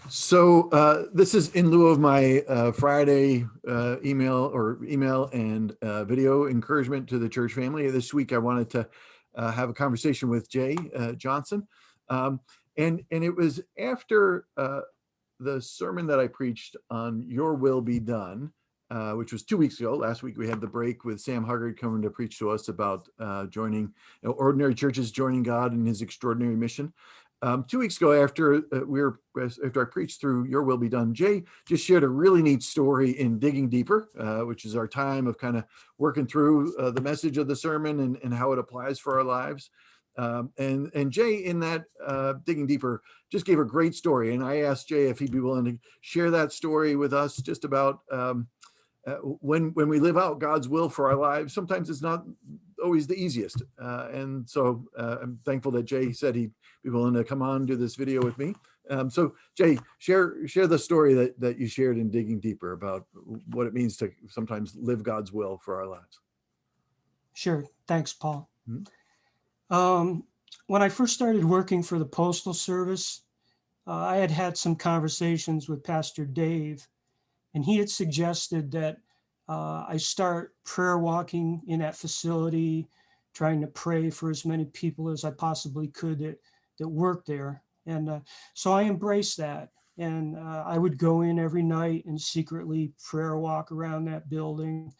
So this is in lieu of my Friday email and video encouragement to the church family. This week I wanted to have a conversation with Jay Johnson. Um, and it was after the sermon that I preached on Your Will Be Done, which was 2 weeks ago. Last week we had the break with Sam Huggard coming to preach to us about joining ordinary churches, joining God in his extraordinary mission. 2 weeks ago, after I preached through Your Will Be Done, Jay just shared a really neat story in Digging Deeper, which is our time of kind of working through the message of the sermon and how it applies for our lives. And Jay, in that Digging Deeper, just gave a great story. And I asked Jay if he'd be willing to share that story with us, just about when we live out God's will for our lives. Sometimes it's not always the easiest. And so I'm thankful that Jay said he'd be willing to come on and do this video with me. So Jay, share the story that you shared in Digging Deeper about what it means to sometimes live God's will for our lives. Sure. Thanks, Paul. Mhm. When I first started working for the Postal Service, I had had some conversations with Pastor Dave, and he had suggested that I start prayer walking in that facility, trying to pray for as many people as I possibly could that worked there. And so I embraced that. And I would go in every night and secretly prayer walk around that building.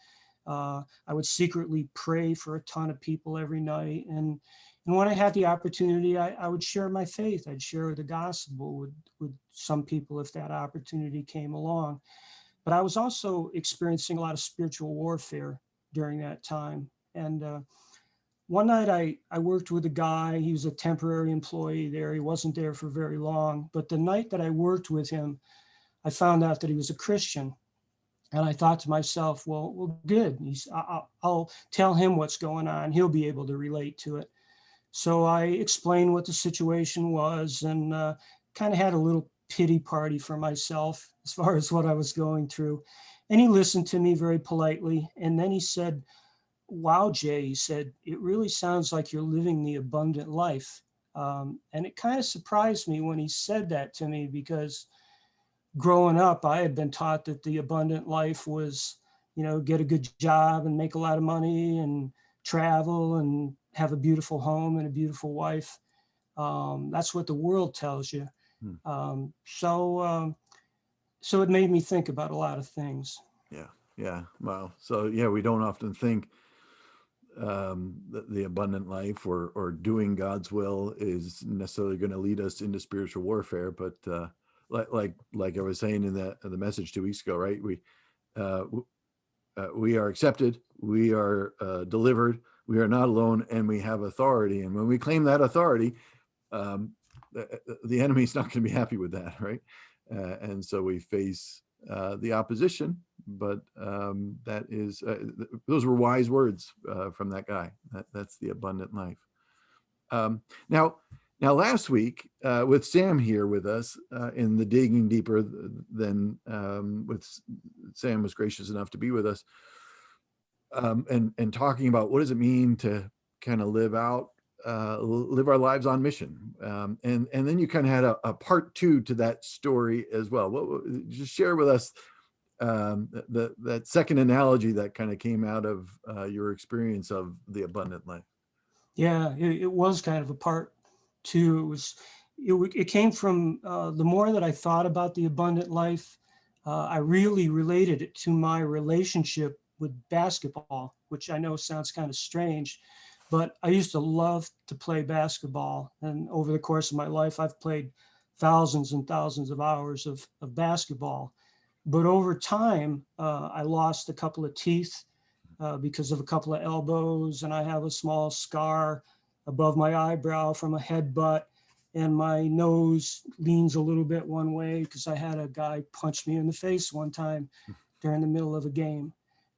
I would secretly pray for a ton of people every night. And when I had the opportunity, I would share my faith. I'd share the gospel with some people if that opportunity came along. But I was also experiencing a lot of spiritual warfare during that time. And one night I worked with a guy. He was a temporary employee there. He wasn't there for very long. But the night that I worked with him, I found out that he was a Christian. And I thought to myself, well, good. I'll tell him what's going on. He'll be able to relate to it. So I explained what the situation was and kind of had a little pity party for myself as far as what I was going through. And he listened to me very politely. And then he said, wow, Jay, he said, it really sounds like you're living the abundant life. And it kind of surprised me when he said that to me, because growing up, I had been taught that the abundant life was, get a good job and make a lot of money and travel and have a beautiful home and a beautiful wife. That's what the world tells you. Hmm. So it made me think about a lot of things. Yeah. Wow. So yeah, we don't often think the abundant life or doing God's will is necessarily going to lead us into spiritual warfare. But like I was saying in the message 2 weeks ago, right? Uh, we are accepted, we are delivered, we are not alone, and we have authority. And when we claim that authority, um, the enemy's not going to be happy with that, right? And so we face the opposition, but that is those were wise words from that guy. That's the abundant life. Um, now, last week with Sam here with us in the Digging Deeper, then with Sam was gracious enough to be with us, and talking about what does it mean to kind of live our lives on mission. And then you kind of had a part two to that story as well. Just share with us that second analogy that kind of came out of your experience of the abundant life. Yeah, it was kind of a part two. It came from the more that I thought about the abundant life, I really related it to my relationship with basketball, which I know sounds kind of strange, but I used to love to play basketball. And over the course of my life, I've played thousands and thousands of hours of basketball. But over time, I lost a couple of teeth because of a couple of elbows, and I have a small scar above my eyebrow from a headbutt, and my nose leans a little bit one way because I had a guy punch me in the face one time during the middle of a game.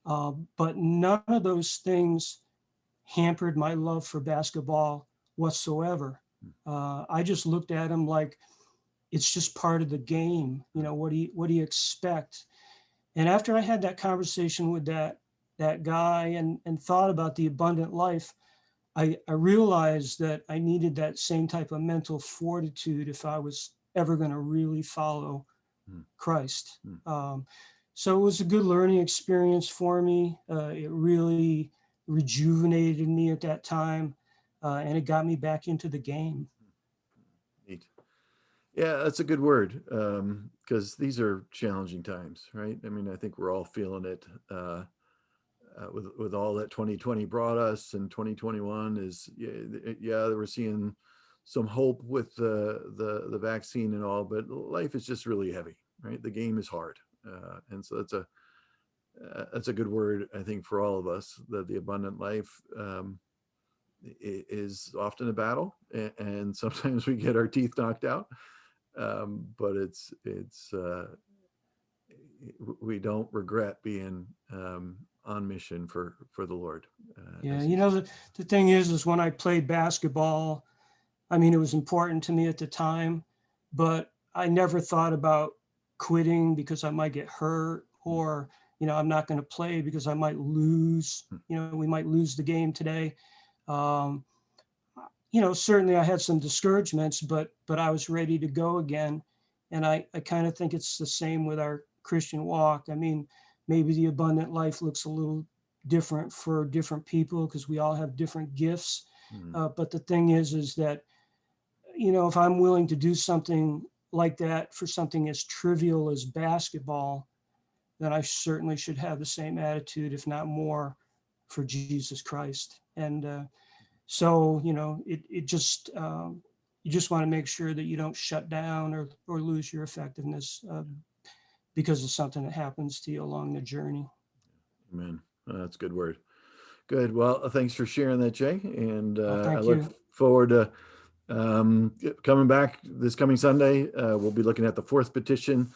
But none of those things hampered my love for basketball whatsoever. I just looked at him like it's just part of the game. What do you expect? And after I had that conversation with that guy and thought about the abundant life, I realized that I needed that same type of mental fortitude if I was ever going to really follow Hmm. Christ. Hmm. So it was a good learning experience for me. It really rejuvenated me at that time, and it got me back into the game. Neat. Yeah, that's a good word, because these are challenging times, right? I mean, I think we're all feeling it, with all that 2020 brought us, and 2021 is, yeah, we're seeing some hope with the vaccine and all, but life is just really heavy, right? The game is hard, and so that's a good word, I think, for all of us, that the abundant life, is often a battle, and sometimes we get our teeth knocked out, but we don't regret being, on mission for the Lord, Yeah, as he said. the thing is when I played basketball, I mean, it was important to me at the time, but I never thought about quitting because I might get hurt, Mm, or, I'm not going to play because I might lose. mm, We might lose the game today. Um, Certainly I had some discouragements, but I was ready to go again. And I kind of think it's the same with our Christian walk. I mean, maybe the abundant life looks a little different for different people because we all have different gifts. mm. But the thing is that, if I'm willing to do something like that for something as trivial as basketball, then I certainly should have the same attitude, if not more, for Jesus Christ. And so, it just, you just want to make sure that you don't shut down or lose your effectiveness because of something that happens to you along the journey. Amen. That's a good word. Good. Well, thanks for sharing that, Jay. And Well, I thank look you. forward to, coming back this coming Sunday. We'll be looking at the fourth petition.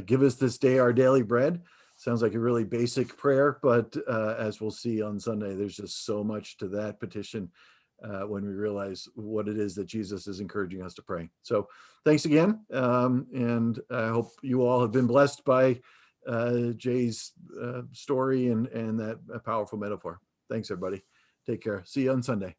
Give us this day our daily bread. Sounds like a really basic prayer, but as we'll see on Sunday, there's just so much to that petition, when we realize what it is that Jesus is encouraging us to pray. So thanks again. And I hope you all have been blessed by Jay's story and that powerful metaphor. Thanks, everybody. Take care. See you on Sunday.